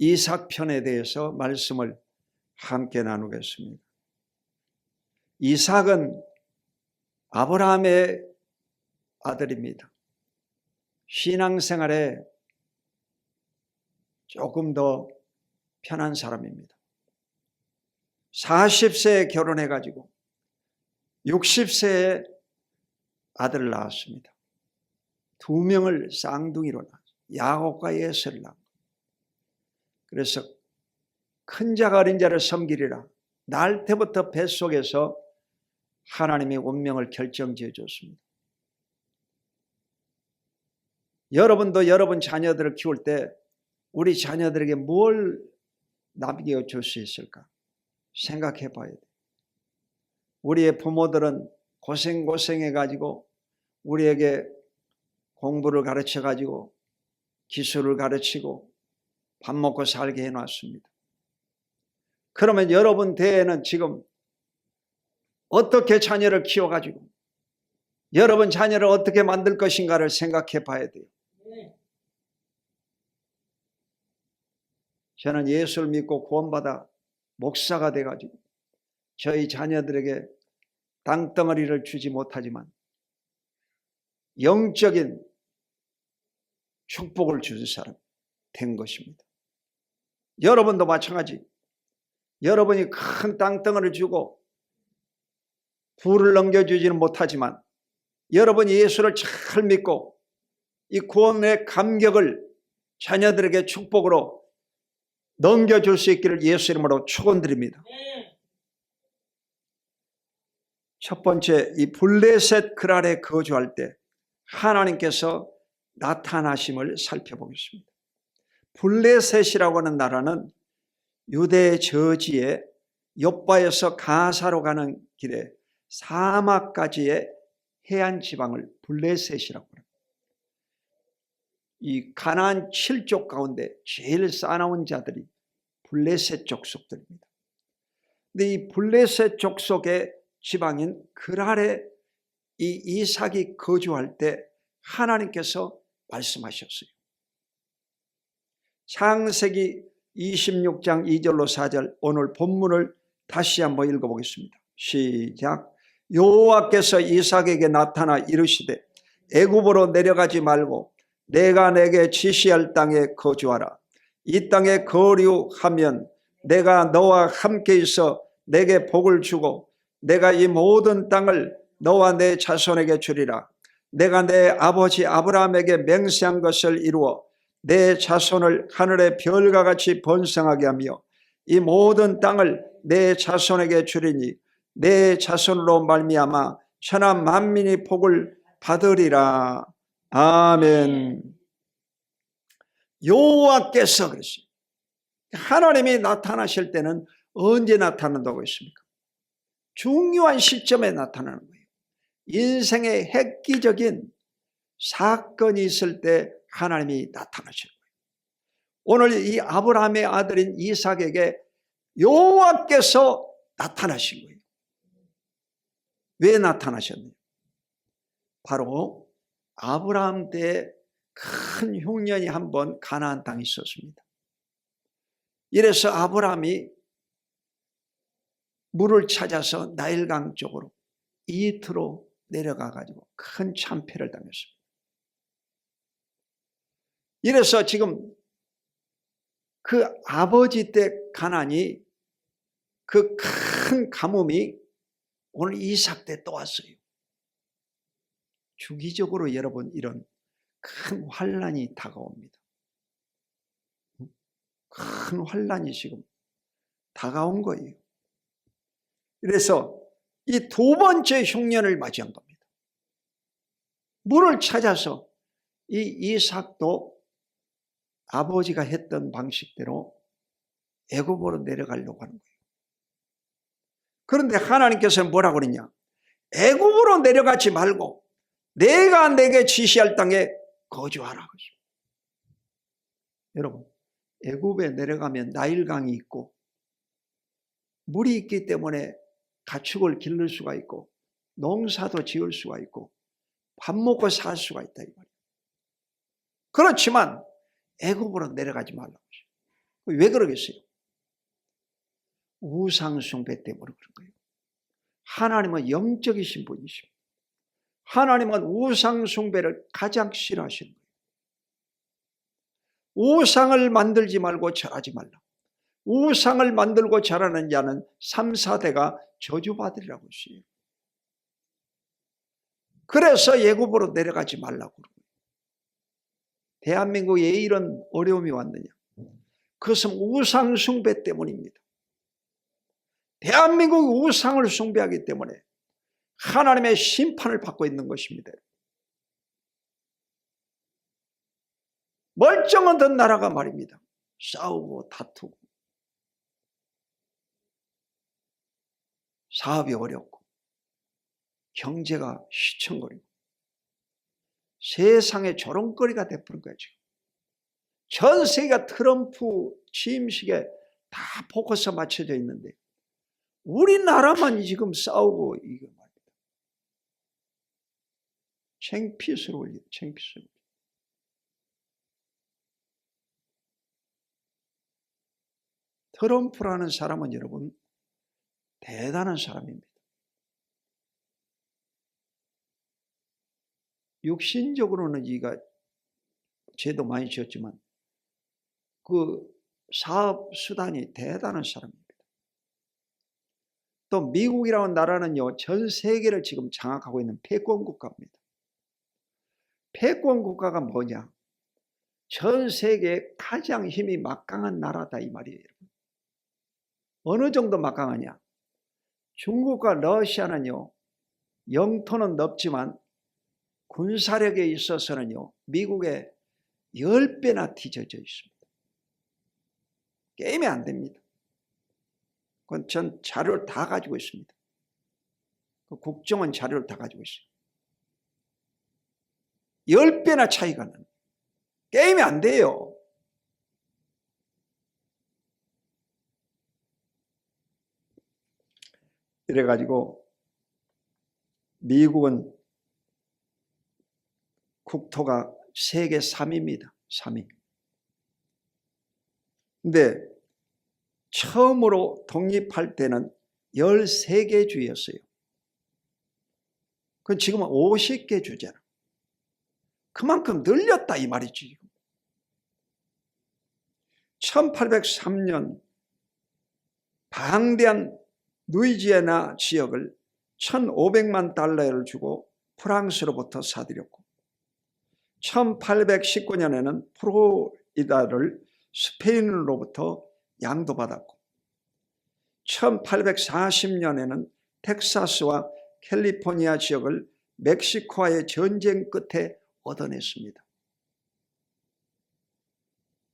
이삭 편에 대해서 말씀을 함께 나누겠습니다. 이삭은 아브라함의 아들입니다. 신앙생활에 조금 더 편한 사람입니다. 40세에 결혼해가지고 60세에 아들을 낳았습니다. 2명을 쌍둥이로 낳았어요. 야곱과 에서를 낳았어요. 그래서 큰 자가 어린 자를 섬기리라. 날 때부터 뱃속에서 하나님의 운명을 결정지어 줬습니다. 여러분도 여러분 자녀들을 키울 때 우리 자녀들에게 뭘 남겨줄 수 있을까 생각해 봐야 돼요. 우리의 부모들은 고생해가지고 우리에게 공부를 가르쳐가지고 기술을 가르치고 밥 먹고 살게 해놨습니다. 그러면 여러분 대에는 지금 어떻게 자녀를 키워가지고 여러분 자녀를 어떻게 만들 것인가를 생각해 봐야 돼요. 저는 예수를 믿고 구원받아 목사가 돼가지고 저희 자녀들에게 땅덩어리를 주지 못하지만 영적인 축복을 주는 사람 된 것입니다. 여러분도 마찬가지. 여러분이 큰 땅덩어리를 주고 부를 넘겨주지는 못하지만 여러분이 예수를 잘 믿고 이 구원의 감격을 자녀들에게 축복으로 넘겨줄 수 있기를 예수 이름으로 축원드립니다. 첫 번째, 이 블레셋 그랄에 거주할 때 하나님께서 나타나심을 살펴보겠습니다. 블레셋이라고 하는 나라는 유대 저지의 욥바에서 가사로 가는 길에 사막까지의 해안 지방을 블레셋이라고 합니다. 이 가나안 7족 가운데 제일 싸나운 자들이 블레셋 족속들입니다. 근데 이 블레셋 족속의 지방인 그랄에 이 이삭이 거주할 때 하나님께서 말씀하셨어요. 창세기 26장 2절로 4절 오늘 본문을 다시 한번 읽어보겠습니다. 시작. 여호와께서 이삭에게 나타나 이르시되 애굽으로 내려가지 말고 내가 내게 지시할 땅에 거주하라. 이 땅에 거류하면 내가 너와 함께 있어 내게 복을 주고 내가 이 모든 땅을 너와 내 자손에게 주리라. 내가 내 아버지 아브라함에게 맹세한 것을 이루어 내 자손을 하늘의 별과 같이 번성하게 하며 이 모든 땅을 내 자손에게 주리니 내 자손으로 말미암아 천하 만민이 복을 받으리라. 아멘. 여호와께서 그랬어요. 하나님이 나타나실 때는 언제 나타난다고 했습니까? 중요한 시점에 나타나는 거예요. 인생의 획기적인 사건이 있을 때 하나님이 나타나시는 거예요. 오늘 이 아브라함의 아들인 이삭에게 여호와께서 나타나신 거예요. 왜 나타나셨나요? 바로 아브라함 때에 큰 흉년이 한번 가나안 땅에 있었습니다. 이래서 아브라함이 물을 찾아서 나일강 쪽으로 이트로 내려가 가지고 큰 참패를 당했습니다. 이래서 지금 그 아버지 때 가난이 그 큰 가뭄이 오늘 이삭 때 또 왔어요. 주기적으로 여러분 이런 큰 환란이 다가옵니다. 큰 환란이 지금 다가온 거예요. 그래서 이 두 번째 흉년을 맞이한 겁니다. 물을 찾아서 이 이삭도 아버지가 했던 방식대로 애굽으로 내려가려고 하는 거예요. 그런데 하나님께서는 뭐라고 그러냐? 애굽으로 내려가지 말고 내가 내게 지시할 땅에 거주하라. 여러분, 애굽에 내려가면 나일강이 있고 물이 있기 때문에 가축을 기를 수가 있고 농사도 지을 수가 있고 밥 먹고 살 수가 있다 이 말이에요. 그렇지만 애굽으로 내려가지 말라고. 왜 그러겠어요? 우상숭배 때문에 그런 거예요. 하나님은 영적이신 분이십니다. 하나님은 우상숭배를 가장 싫어하시는 거예요. 우상을 만들지 말고 절하지 말라. 우상을 만들고 절하는 자는 3, 4대가 저주받으리라고 했어요. 그래서 애굽으로 내려가지 말라고 그러고. 대한민국에 이런 어려움이 왔느냐? 그것은 우상 숭배 때문입니다. 대한민국이 우상을 숭배하기 때문에 하나님의 심판을 받고 있는 것입니다. 멀쩡한 나라가 말입니다. 싸우고 다투고 사업이 어렵고 경제가 휘청거리고 세상의 조롱거리가 돼버린 거예요. 지금 전 세계가 트럼프 취임식에 다 포커스 맞춰져 있는데 우리나라만 지금 싸우고 이거 말입니다. 창피스러워요. 창피스러워요. 트럼프라는 사람은 여러분 대단한 사람입니다. 육신적으로는 이가 죄도 많이 지었지만 그 사업 수단이 대단한 사람입니다. 또 미국이라는 나라는요, 전 세계를 지금 장악하고 있는 패권 국가입니다. 패권 국가가 뭐냐? 전 세계에 가장 힘이 막강한 나라다 이 말이에요. 어느 정도 막강하냐? 중국과 러시아는요, 영토는 넓지만 군사력에 있어서는요, 미국의 10배나 뒤져져 있습니다. 게임이 안 됩니다. 그건 전 자료를 다 가지고 있습니다. 그 국정원 자료를 다 가지고 있어요. 10배나 차이가 나는 게임이 안 돼요. 이래가지고 미국은 국토가 세계 3위입니다. 3위. 근데 처음으로 독립할 때는 13개 주였어요. 그건 지금은 50개 주잖아. 그만큼 늘렸다 이 말이지. 1803년 방대한 루이지애나 지역을 1,500만 달러를 주고 프랑스로부터 사들였고 1819년에는 플로리다를 스페인으로부터 양도받았고 1840년에는 텍사스와 캘리포니아 지역을 멕시코와의 전쟁 끝에 얻어냈습니다.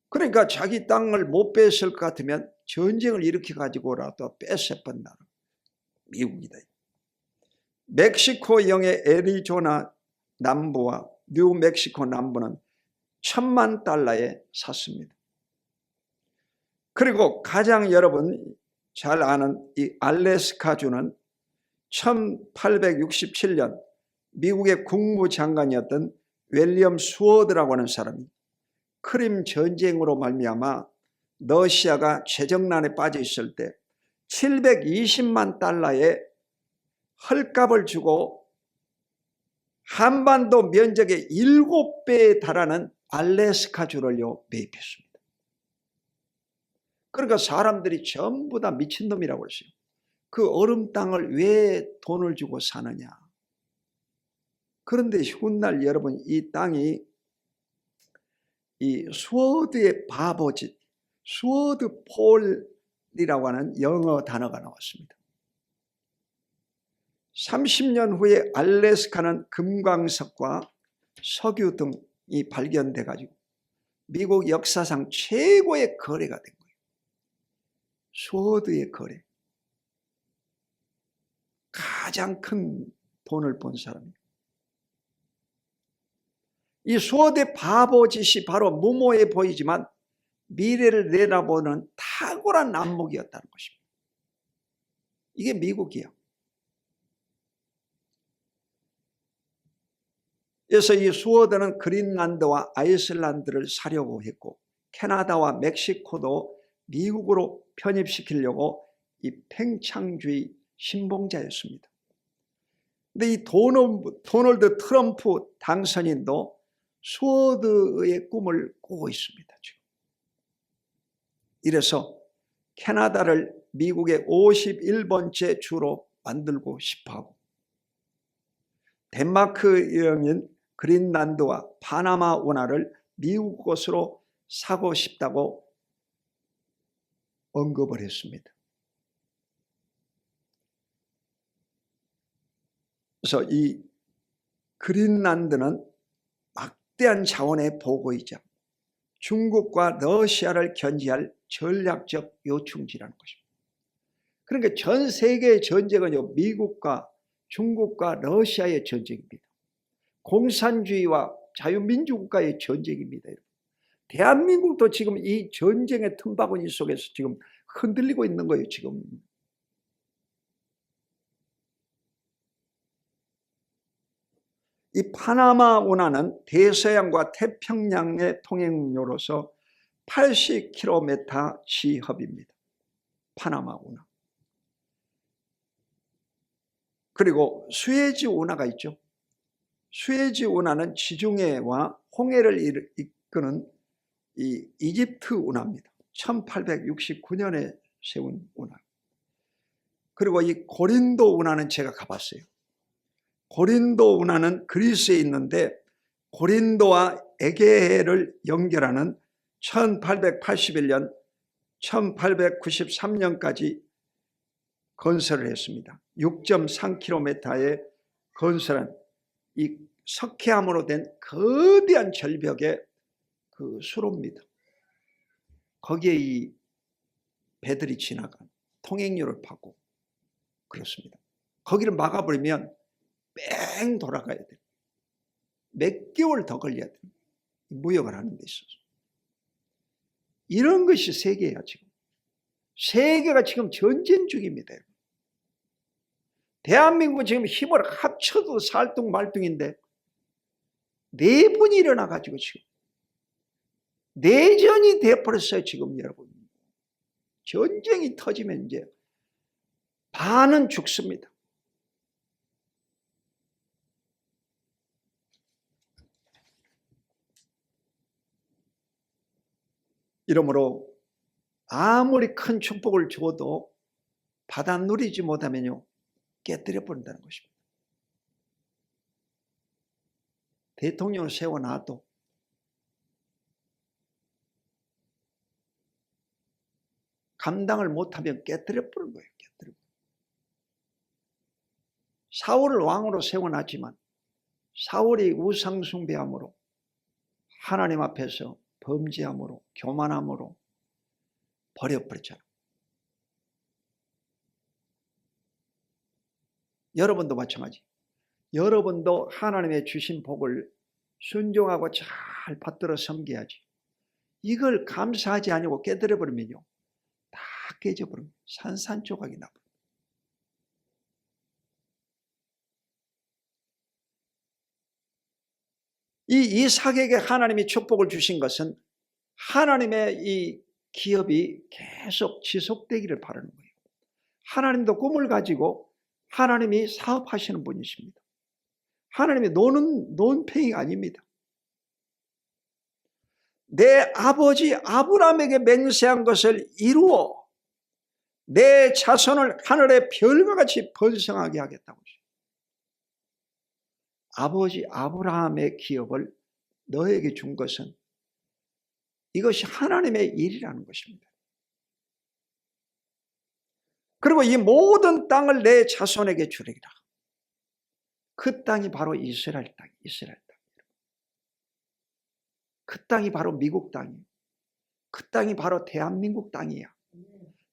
그러니까 자기 땅을 못 뺐을 것 같으면 전쟁을 일으켜가지고라도 뺏어본 나라 미국이다. 멕시코령의 애리조나 남부와 뉴멕시코 남부는 1,000만 달러에 샀습니다. 그리고 가장 여러분 잘 아는 이 알래스카주는 1867년 미국의 국무장관이었던 윌리엄 수워드라고 하는 사람이 크림 전쟁으로 말미암아 러시아가 재정난에 빠져 있을 때 720만 달러의 헐값을 주고 한반도 면적의 7배에 달하는 알래스카주를요 매입했습니다. 그러니까 사람들이 전부 다 미친놈이라고 그랬어요. 그 얼음 땅을 왜 돈을 주고 사느냐. 그런데 훗날 여러분 이 땅이 이 스워드의 바보짓, 스워드 폴이라고 하는 영어 단어가 나왔습니다. 30년 후에 알래스카는 금광석과 석유 등이 발견돼 가지고 미국 역사상 최고의 거래가 된 거예요. 스워드의 거래. 가장 큰 돈을 번 사람이에요. 이 스워드의 바보짓이 바로 무모해 보이지만 미래를 내다보는 탁월한 안목이었다는 것입니다. 이게 미국이에요. 그래서 이 스워드는 그린란드와 아이슬란드를 사려고 했고 캐나다와 멕시코도 미국으로 편입시키려고 이 팽창주의 신봉자였습니다. 근데 이 도널드 트럼프 당선인도 스워드의 꿈을 꾸고 있습니다. 지금. 이래서 캐나다를 미국의 51번째 주로 만들고 싶어하고, 덴마크 여행인 그린란드와 파나마 운하를 미국 것으로 사고 싶다고 언급을 했습니다. 그래서 이 그린란드는 막대한 자원의 보고이자 중국과 러시아를 견제할 전략적 요충지라는 것입니다. 그러니까 전 세계의 전쟁은요, 미국과 중국과 러시아의 전쟁입니다. 공산주의와 자유민주국가의 전쟁입니다. 대한민국도 지금 이 전쟁의 틈바구니 속에서 지금 흔들리고 있는 거예요. 지금 이 파나마 운하는 대서양과 태평양의 통행로로서 80km 지합입니다. 파나마 운하. 그리고 수에즈 운하가 있죠. 수에즈 운하는 지중해와 홍해를 이끄는 이 이집트 운하입니다. 1869년에 세운 운하. 그리고 이 고린도 운하는 제가 가봤어요. 고린도 운하는 그리스에 있는데 고린도와 에게해를 연결하는 1881년, 1893년까지 건설을 했습니다. 6.3km의 건설한 이 석회암으로 된 거대한 절벽의 그 수로입니다. 거기에 이 배들이 지나간 통행료를 받고 그렇습니다. 거기를 막아버리면 뺑 돌아가야 돼요. 몇 개월 더 걸려야 돼요. 무역을 하는 데 있어서. 이런 것이 세계야 지금. 세계가 지금 전쟁 중입니다. 대한민국은 지금 힘을 합쳐도 살뚱말뚱인데 내분이 일어나가지고 지금 내전이 돼버렸어요. 지금 여러분. 전쟁이 터지면 이제 반은 죽습니다. 이러므로 아무리 큰 축복을 줘도 받아 누리지 못하면요 깨뜨려 버린다는 것입니다. 대통령을 세워놔도 감당을 못하면 깨뜨려 버린 거예요. 깨뜨려. 사울을 왕으로 세워놨지만 사울이 우상숭배함으로 하나님 앞에서 범죄함으로 교만함으로 버려버렸잖아요. 여러분도 마찬가지. 여러분도 하나님의 주신 복을 순종하고 잘 받들어 섬겨야지. 이걸 감사하지 아니고 깨뜨려버리면요 다 깨져버립니다. 산산조각이 나버립니다. 이 이삭에게 하나님이 축복을 주신 것은 하나님의 이 기업이 계속 지속되기를 바라는 거예요. 하나님도 꿈을 가지고 하나님이 사업하시는 분이십니다. 하나님이 논팽이 아닙니다. 내 아버지 아브라함에게 맹세한 것을 이루어 내 자손을 하늘의 별과 같이 번성하게 하겠다고 하십니다. 아버지 아브라함의 기업을 너에게 준 것은 이것이 하나님의 일이라는 것입니다. 그리고 이 모든 땅을 내 자손에게 주리라. 그 땅이 바로 이스라엘 땅, 이스라엘 땅. 그 땅이 바로 미국 땅이에요. 그 땅이 바로 대한민국 땅이야.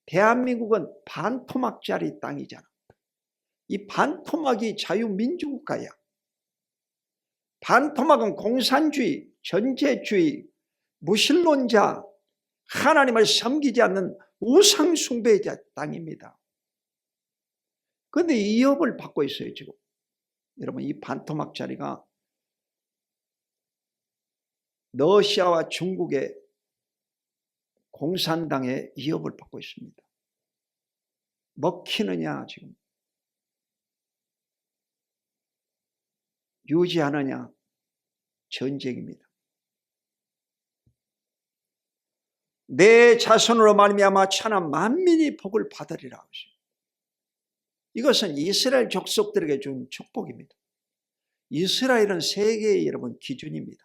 대한민국은 반토막짜리 땅이잖아. 이 반토막이 자유민주국가야. 반토막은 공산주의, 전제주의, 무신론자, 하나님을 섬기지 않는 우상숭배자 땅입니다. 그런데 위협을 받고 있어요 지금. 여러분 이 반토막짜리가 러시아와 중국의 공산당의 위협을 받고 있습니다. 먹히느냐 지금 유지하느냐 전쟁입니다. 내 자손으로 말미암아 천하 만민이 복을 받으리라 하시오. 이것은 이스라엘 족속들에게 준 축복입니다. 이스라엘은 세계의 여러분 기준입니다.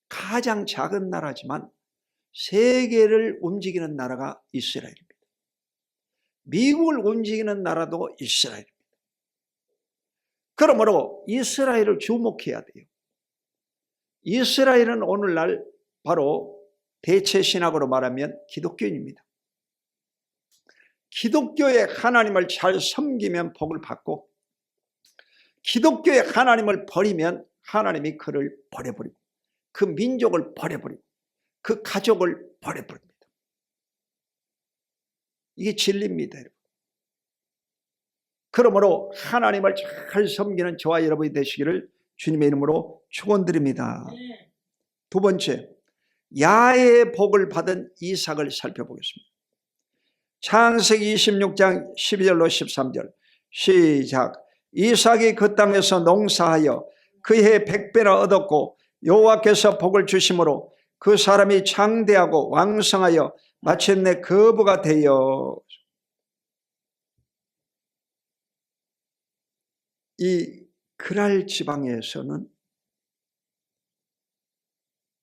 가장 작은 나라지만 세계를 움직이는 나라가 이스라엘입니다. 미국을 움직이는 나라도 이스라엘입니다. 그러므로 이스라엘을 주목해야 돼요. 이스라엘은 오늘날 바로 대체 신학으로 말하면 기독교인입니다. 기독교의 하나님을 잘 섬기면 복을 받고 기독교의 하나님을 버리면 하나님이 그를 버려버리고 그 민족을 버려버리고 그 가족을 버려버립니다. 이게 진리입니다, 여러분. 그러므로 하나님을 잘 섬기는 저와 여러분이 되시기를 주님의 이름으로 축원드립니다. 두 번째, 야의 복을 받은 이삭을 살펴보겠습니다. 창세기 26장 12절로 13절 시작. 이삭이 그 땅에서 농사하여 그해 100배나 얻었고 여호와께서 복을 주심으로 그 사람이 장대하고 왕성하여 마침내 거부가 되어. 이 그랄 지방에서는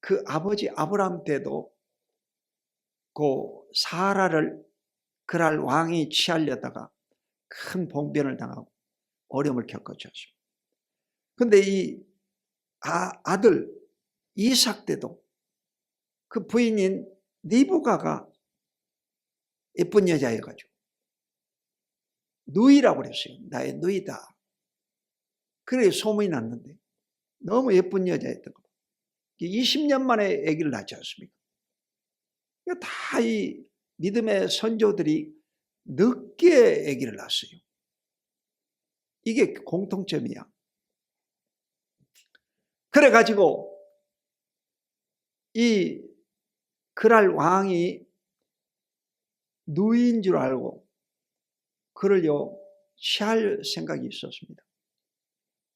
그 아버지 아브라함 때도 그 사라를 그랄 왕이 취하려다가 큰 봉변을 당하고 어려움을 겪었죠. 그런데 이 아들 이삭 때도 그 부인인 리브가가 예쁜 여자여가지고 누이라고 그랬어요. 나의 누이다. 그래 소문이 났는데 너무 예쁜 여자였던 거. 20년 만에 아기를 낳지 않습니까? 다 이 믿음의 선조들이 늦게 아기를 낳았어요. 이게 공통점이야. 그래가지고 이 그랄 왕이 누이인 줄 알고 그를요 취할 생각이 있었습니다.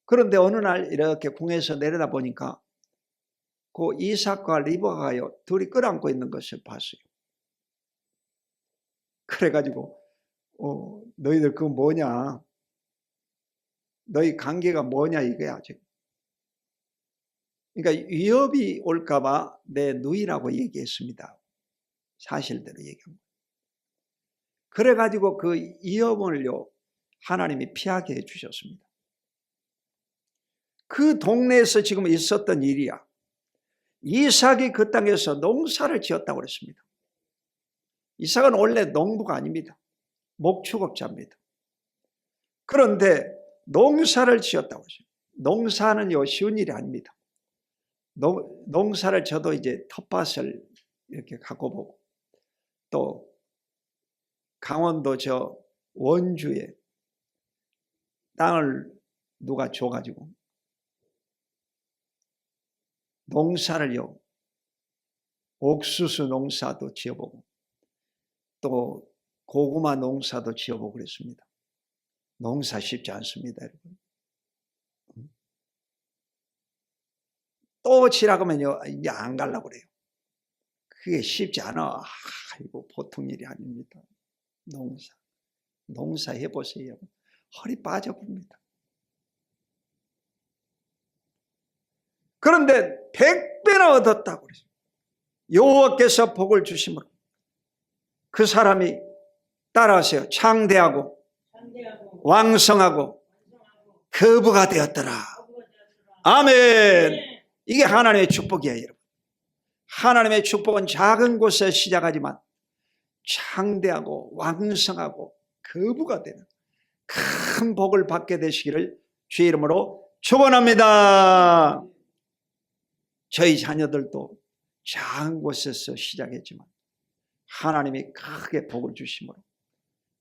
그런데 어느 날 이렇게 궁에서 내려다 보니까 그 이삭과 리브가요 둘이 끌어안고 있는 것을 봤어요. 그래가지고 너희들 그거 뭐냐, 너희 관계가 뭐냐 이거야 지금. 그러니까 위협이 올까봐 내 누이라고 얘기했습니다. 사실대로 얘기합니다. 그래가지고 그 위협을요 하나님이 피하게 해주셨습니다. 그 동네에서 지금 있었던 일이야. 이삭이 그 땅에서 농사를 지었다고 그랬습니다. 이삭은 원래 농부가 아닙니다. 목축업자입니다. 그런데 농사를 지었다고 했어요. 농사는요 쉬운 일이 아닙니다. 농사를 저도 이제 텃밭을 이렇게 갖고 보고 또 강원도 저 원주에 땅을 누가 줘가지고 농사를요 옥수수 농사도 지어보고 또 고구마 농사도 지어보고 그랬습니다. 농사 쉽지 않습니다, 여러분. 또 지라고 하면요 이제 안 가려고 그래요. 그게 쉽지 않아. 이거 보통 일이 아닙니다. 농사 해보세요. 허리 빠져버립니다. 그런데 100배나 얻었다고 그랬어요. 여호와께서 복을 주심으로 그 사람이 따라하세요. 창대하고 왕성하고 거부가 되었더라. 아멘. 이게 하나님의 축복이에요, 여러분. 하나님의 축복은 작은 곳에 시작하지만 창대하고 왕성하고 거부가 되는 큰 복을 받게 되시기를 주의 이름으로 축원합니다. 저희 자녀들도 작은 곳에서 시작했지만 하나님이 크게 복을 주심으로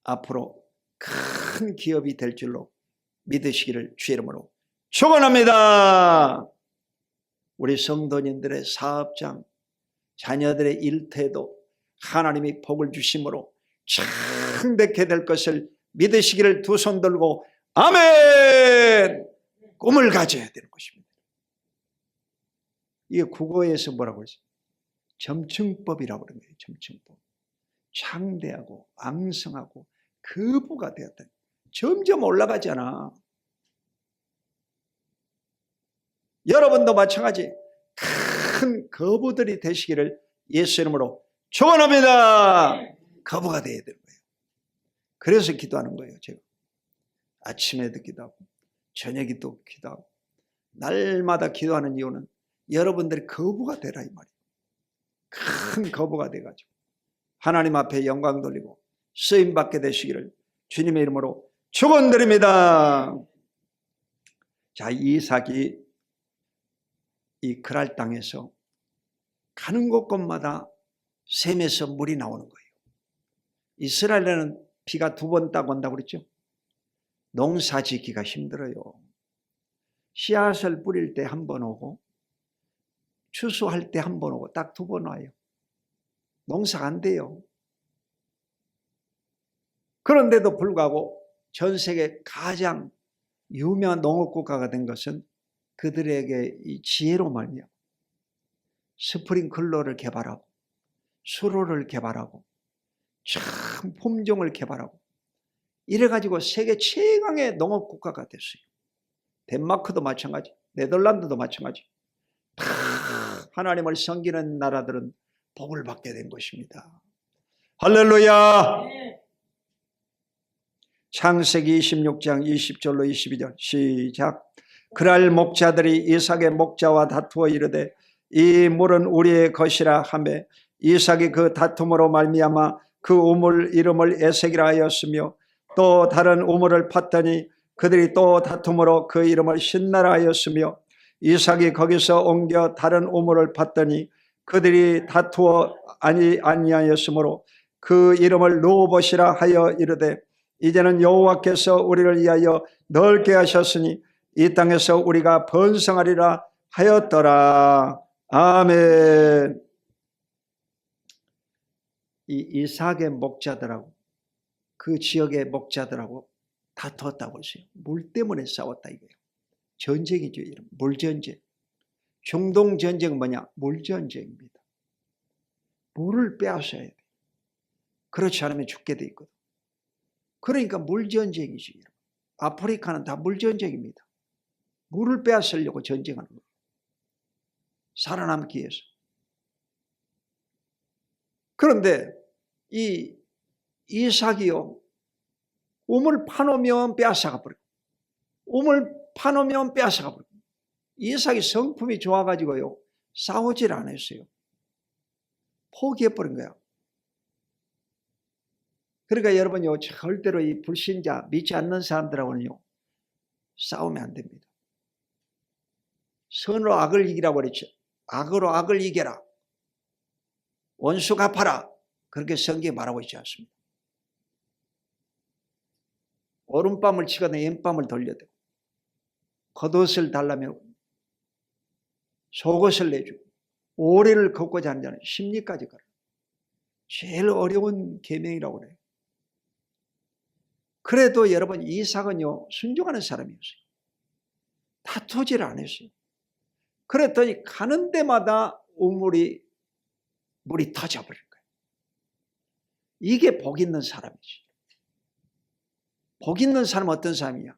앞으로 큰 기업이 될 줄로 믿으시기를 주의 이름으로 축원합니다. 우리 성도님들의 사업장, 자녀들의 일터에도 하나님이 복을 주심으로 창대케 될 것을 믿으시기를 두 손 들고 아멘! 꿈을 가져야 되는 것입니다. 이게 국어에서 뭐라고 했어요? 점층법이라고 그러는 거예요. 점층법. 창대하고 앙성하고 거부가 되었다. 점점 올라가잖아. 여러분도 마찬가지 큰 거부들이 되시기를 예수 이름으로 축원합니다. 거부가 되어야 되는 거예요. 그래서 기도하는 거예요. 제가 아침에도 기도하고 저녁에도 기도하고 날마다 기도하는 이유는 여러분들이 거부가 되라 이 말이에요. 큰 거부가 돼가지고 하나님 앞에 영광 돌리고 쓰임받게 되시기를 주님의 이름으로 축원드립니다. 자, 이삭이 이 그랄 땅에서 가는 곳곳마다 샘에서 물이 나오는 거예요. 이스라엘에는 비가 2번 딱 온다고 그랬죠. 농사 짓기가 힘들어요. 씨앗을 뿌릴 때 1번 오고 추수할 때 1번 오고 딱 2번 와요. 농사가 안 돼요. 그런데도 불구하고 전 세계 가장 유명한 농업국가가 된 것은 그들에게 이 지혜로 말미암아 스프링클러를 개발하고 수로를 개발하고 참 품종을 개발하고 이래가지고 세계 최강의 농업국가가 됐어요. 덴마크도 마찬가지, 네덜란드도 마찬가지. 다 하나님을 섬기는 나라들은 복을 받게 된 것입니다. 할렐루야. 창세기 26장 20절로 22절 시작. 그랄 목자들이 이삭의 목자와 다투어 이르되 이 물은 우리의 것이라 하매 이삭이 그 다툼으로 말미암아 그 우물 이름을 에색이라 하였으며 또 다른 우물을 팠더니 그들이 또 다툼으로 그 이름을 신나라 하였으며 이삭이 거기서 옮겨 다른 우물을 팠더니 그들이 다투어 아니하였으므로 그 이름을 르호봇이라 하여 이르되 이제는 여호와께서 우리를 위하여 넓게 하셨으니 이 땅에서 우리가 번성하리라 하였더라. 아멘. 이 이삭의 목자들하고 그 지역의 목자들하고 다투었다고 했어요. 물 때문에 싸웠다 이거예요. 전쟁이죠. 이런 물전쟁. 중동 전쟁은 뭐냐? 물전쟁입니다. 물을 빼앗아야 돼. 그렇지 않으면 죽게 돼 있거든. 그러니까 물전쟁이지. 아프리카는 다 물전쟁입니다. 물을 빼앗으려고 전쟁하는 거예요. 살아남기 위해서. 그런데 이 이삭이요, 우물 파놓으면 빼앗아가 버려요. 우물 파놓으면 빼앗아가 버려요. 이삭이 성품이 좋아가지고요, 싸우질 않았어요. 포기해버린 거야. 그러니까 여러분요, 절대로 이 불신자, 믿지 않는 사람들하고는요, 싸우면 안 됩니다. 선으로 악을 이기라고 그랬죠. 악으로 악을 이겨라. 원수 갚아라. 그렇게 성경에 말하고 있지 않습니다. 오른밤을 치거나 왼밤을 돌려야 되고, 겉옷을 달라며 속옷을 내주고, 오래를 걷고자 하는 자는 심리까지 가라. 제일 어려운 계명이라고 그래요. 그래도 여러분 이삭은요, 순종하는 사람이었어요. 다투질 않았어요. 그랬더니 가는 데마다 물이 터져버린 거예요. 이게 복 있는 사람이지. 복 있는 사람은 어떤 사람이야?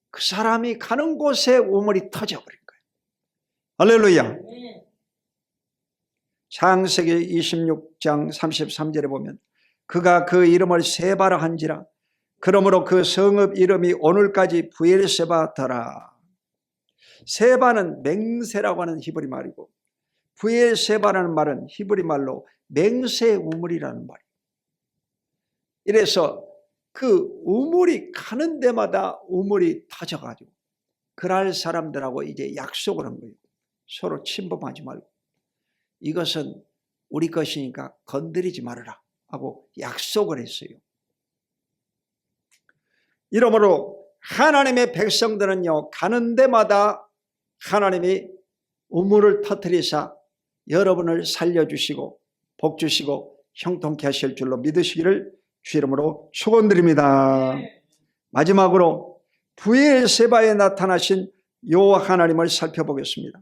그 사람이 가는 곳에 우물이 터져버린 거예요. 할렐루야. 창세기 26장 33절에 보면 그가 그 이름을 세바라 한지라 그러므로 그 성읍 이름이 오늘까지 부엘세바더라. 세바는 맹세라고 하는 히브리 말이고 부엘세바라는 말은 히브리 말로 맹세 우물이라는 말이에요. 이래서 그 우물이 가는 데마다 우물이 터져가지고 그랄 사람들하고 이제 약속을 한 거예요. 서로 침범하지 말고 이것은 우리 것이니까 건드리지 말아라 하고 약속을 했어요. 이러므로 하나님의 백성들은요, 가는 데마다 하나님이 우물을 터뜨리사 여러분을 살려주시고 복 주시고 형통케 하실 줄로 믿으시기를 주 이름으로 축원드립니다. 마지막으로 부엘세바에 나타나신 여호와 하나님을 살펴보겠습니다.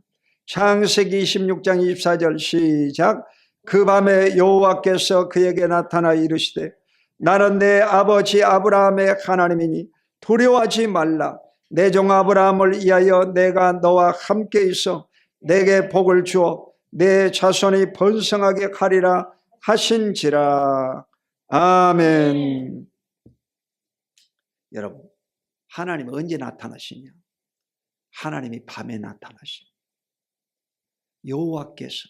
창세기 26장 24절 시작. 그 밤에 여호와께서 그에게 나타나 이르시되 나는 내 아버지 아브라함의 하나님이니 두려워하지 말라. 내 종 아브라함을 위하여 내가 너와 함께 있어 내게 복을 주어 내 자손이 번성하게 하리라 하신지라. 아멘. 여러분, 하나님은 언제 나타나시냐? 하나님이 밤에 나타나시죠. 여호와께서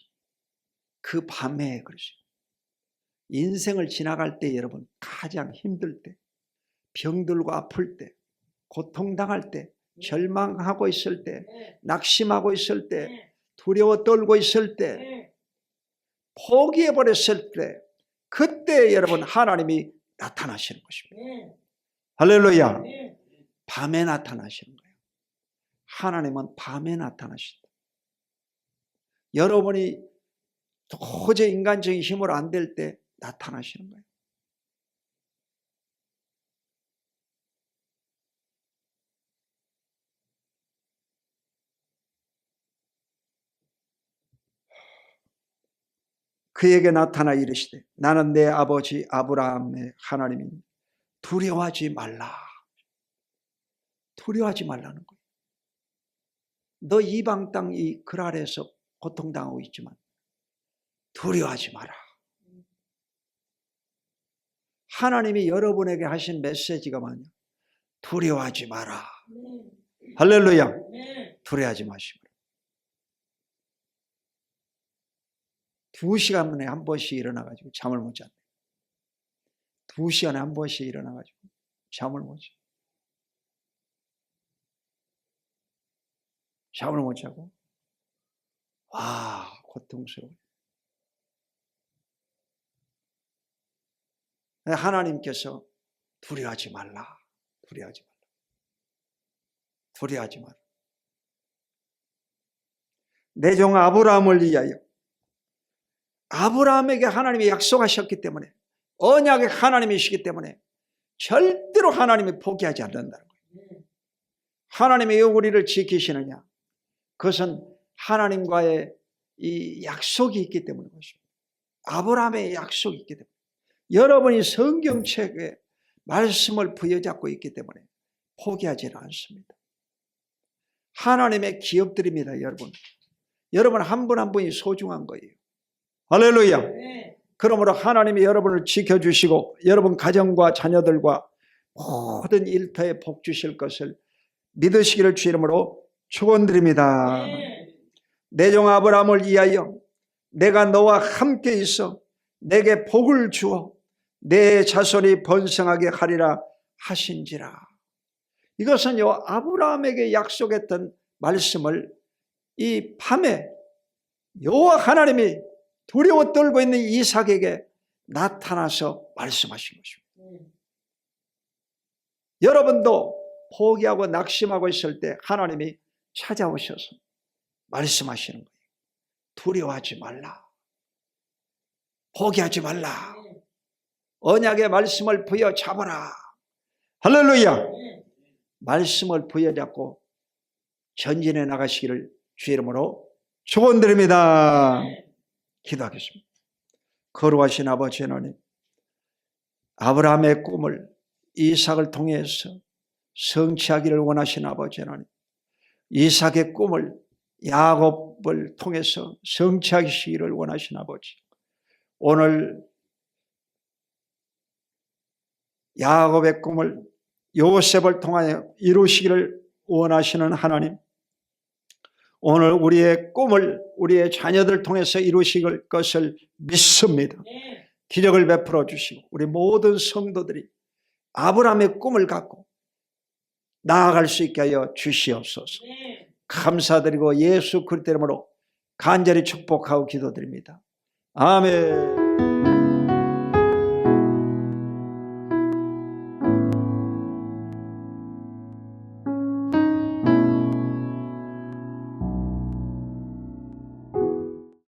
그 밤에 그러시죠. 인생을 지나갈 때 여러분 가장 힘들 때, 병들고 아플 때, 고통당할 때, 절망하고 있을 때, 낙심하고 있을 때, 두려워 떨고 있을 때, 포기해버렸을 때, 그때 여러분 하나님이 나타나시는 것입니다. 할렐루야. 밤에 나타나시는 거예요. 하나님은 밤에 나타나신다. 여러분이 도저히 인간적인 힘으로 안 될 때 나타나시는 거예요. 그에게 나타나 이르시되 나는 내 아버지 아브라함의 하나님이니 두려워하지 말라. 두려워하지 말라는 거예요. 너 이방 땅 이 글 아래에서 고통당하고 있지만 두려워하지 마라. 하나님이 여러분에게 하신 메시지가 뭐냐? 두려워하지 마라. 할렐루야. 두려워하지 마시고 2시간 만에 한 번씩 일어나가지고 잠을 못 잤네. 2시간에 한 번씩 일어나가지고 잠을 못 자. 잠을 못 자고 와 고통스러워. 하나님께서 두려워하지 말라. 두려워하지 말라. 두려워하지 마라. 내 종 아브라함을 위하여. 아브라함에게 하나님이 약속하셨기 때문에, 언약의 하나님이시기 때문에 절대로 하나님이 포기하지 않는다는 거예요. 하나님이 왜 우리를 지키시느냐? 그것은 하나님과의 이 약속이 있기 때문인 것입니다. 아브라함의 약속이 있기 때문에. 여러분이 성경책에 말씀을 부여잡고 있기 때문에 포기하지는 않습니다. 하나님의 기업들입니다, 여러분. 여러분 한 분 한 분이 소중한 거예요. 할렐루야. 그러므로 하나님이 여러분을 지켜주시고 여러분 가정과 자녀들과 모든 일터에 복 주실 것을 믿으시기를 주 이름으로 축원드립니다. 내 종 아브라함을 위하여 내가 너와 함께 있어 내게 복을 주어 내 자손이 번성하게 하리라 하신지라. 이것은요 아브라함에게 약속했던 말씀을 이 밤에 여호와 하나님이 두려워 떨고 있는 이삭에게 나타나서 말씀하신 것입니다. 여러분도 포기하고 낙심하고 있을 때 하나님이 찾아오셔서 말씀하시는 거예요. 두려워하지 말라. 포기하지 말라. 언약의 말씀을 부여잡아라. 할렐루야. 말씀을 부여잡고 전진해 나가시기를 주 이름으로 축원드립니다. 기도하겠습니다. 거룩하신 아버지 하나님, 아브라함의 꿈을 이삭을 통해서 성취하기를 원하신 아버지 하나님, 이삭의 꿈을 야곱을 통해서 성취하시기를 원하신 아버지, 오늘 야곱의 꿈을 요셉을 통하여 이루시기를 원하시는 하나님, 오늘 우리의 꿈을 우리의 자녀들 통해서 이루실 것을 믿습니다. 기적을 베풀어 주시고 우리 모든 성도들이 아브라함의 꿈을 갖고 나아갈 수 있게 하여 주시옵소서. 감사드리고 예수 그리스도 이름으로 간절히 축복하고 기도드립니다. 아멘.